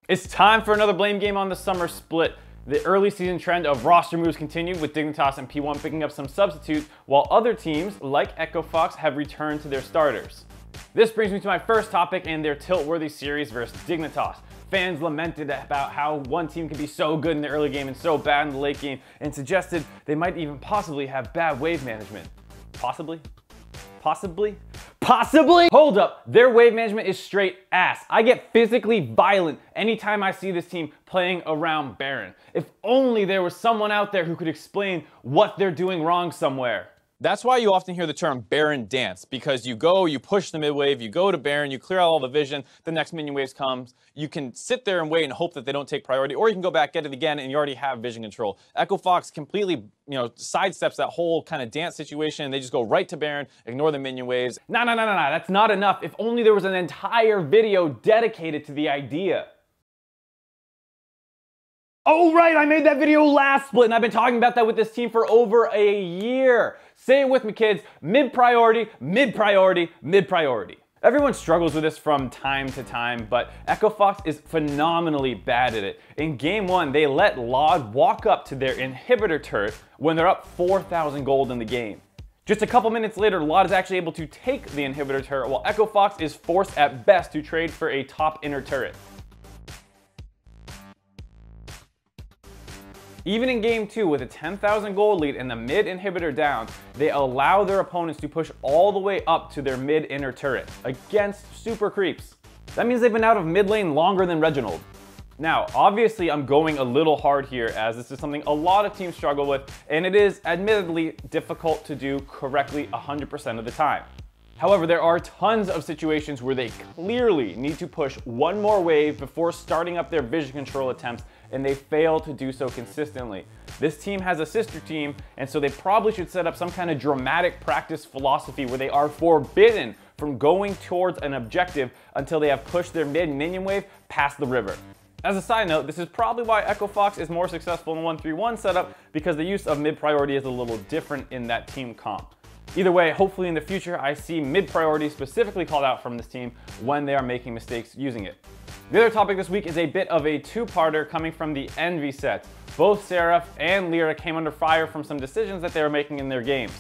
It's time for another blame game on the summer split. The early season trend of roster moves continued, with Dignitas and P1 picking up some substitutes, while other teams, like Echo Fox, have returned to their starters. This brings me to my first topic and their tilt-worthy series versus Dignitas. Fans lamented about how one team could be so good in the early game and so bad in the late game, and suggested they might even possibly have bad wave management. Possibly? Possibly? Possibly? Hold up, their wave management is straight ass. I get physically violent anytime I see this team playing around Baron. If only there was someone out there who could explain what they're doing wrong somewhere. That's why you often hear the term Baron dance, because you go, you push the mid wave, you go to Baron, you clear out all the vision, the next minion waves comes. You can sit there and wait and hope that they don't take priority, or you can go back, get it again, and you already have vision control. Echo Fox completely, sidesteps that whole kind of dance situation. They just go right to Baron, ignore the minion waves. No, that's not enough. If only there was an entire video dedicated to the idea. Oh right, I made that video last split, and I've been talking about that with this team for over a year. Say it with me, kids. Mid priority, mid priority, mid priority. Everyone struggles with this from time to time, but Echo Fox is phenomenally bad at it. In game 1, they let Lod walk up to their inhibitor turret when they're up 4,000 gold in the game. Just a couple minutes later, Lod is actually able to take the inhibitor turret, while Echo Fox is forced at best to trade for a top inner turret. Even in game 2, with a 10,000 gold lead and the mid inhibitor down, they allow their opponents to push all the way up to their mid inner turret against super creeps. That means they've been out of mid lane longer than Reginald. Now, obviously I'm going a little hard here, as this is something a lot of teams struggle with, and it is admittedly difficult to do correctly 100% of the time. However, there are tons of situations where they clearly need to push one more wave before starting up their vision control attempts, and they fail to do so consistently. This team has a sister team, and so they probably should set up some kind of dramatic practice philosophy where they are forbidden from going towards an objective until they have pushed their mid minion wave past the river. As a side note, this is probably why Echo Fox is more successful in 1-3-1 setup, because the use of mid priority is a little different in that team comp. Either way, hopefully in the future I see mid priority specifically called out from this team when they are making mistakes using it. The other topic this week is a bit of a two-parter coming from the Envy sets. Both Seraph and Lyra came under fire from some decisions that they were making in their games.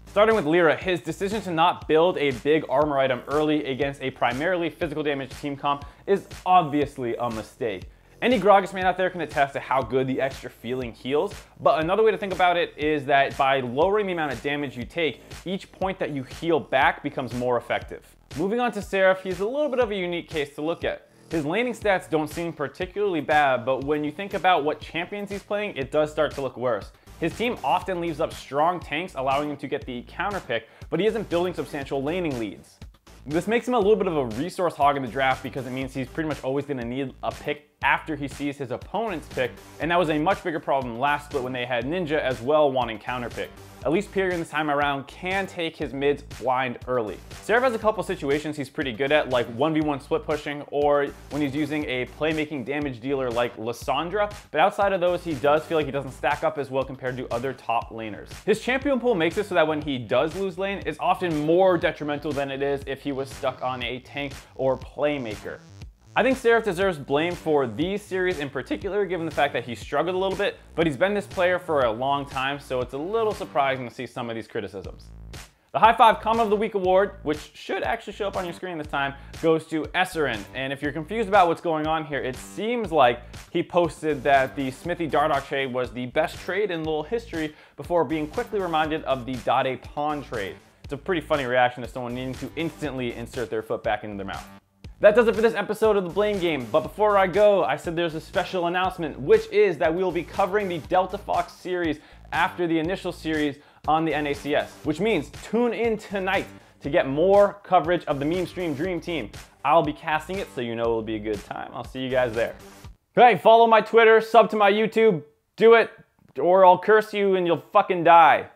Starting with Lyra, his decision to not build a big armor item early against a primarily physical damage team comp is obviously a mistake. Any Gragas man out there can attest to how good the extra feeling heals, but another way to think about it is that by lowering the amount of damage you take, each point that you heal back becomes more effective. Moving on to Seraph, he's a little bit of a unique case to look at. His laning stats don't seem particularly bad, but when you think about what champions he's playing, it does start to look worse. His team often leaves up strong tanks, allowing him to get the counter pick, but he isn't building substantial laning leads. This makes him a little bit of a resource hog in the draft, because it means he's pretty much always going to need a pick after he sees his opponent's pick, and that was a much bigger problem last split when they had Ninja as well wanting counter pick. At least Pyrion this time around can take his mids blind early. Seraph has a couple situations he's pretty good at, like 1v1 split pushing, or when he's using a playmaking damage dealer like Lissandra, but outside of those he does feel like he doesn't stack up as well compared to other top laners. His champion pool makes it so that when he does lose lane, it's often more detrimental than it is if he was stuck on a tank or playmaker. I think Seraph deserves blame for these series in particular, given the fact that he struggled a little bit, but he's been this player for a long time, so it's a little surprising to see some of these criticisms. The High 5 Comment of the Week award, which should actually show up on your screen this time, goes to Esserin. And if you're confused about what's going on here, it seems like he posted that the Smithy Dardoch trade was the best trade in little history before being quickly reminded of the Dade Pawn trade. It's a pretty funny reaction to someone needing to instantly insert their foot back into their mouth. That does it for this episode of The Blame Game, but before I go, I said there's a special announcement, which is that we will be covering the Delta Fox series after the initial series on the NACS, which means tune in tonight to get more coverage of the Meme Stream Dream Team. I'll be casting it, so you know it'll be a good time. I'll see you guys there. Hey, follow my Twitter, sub to my YouTube, do it, or I'll curse you and you'll fucking die.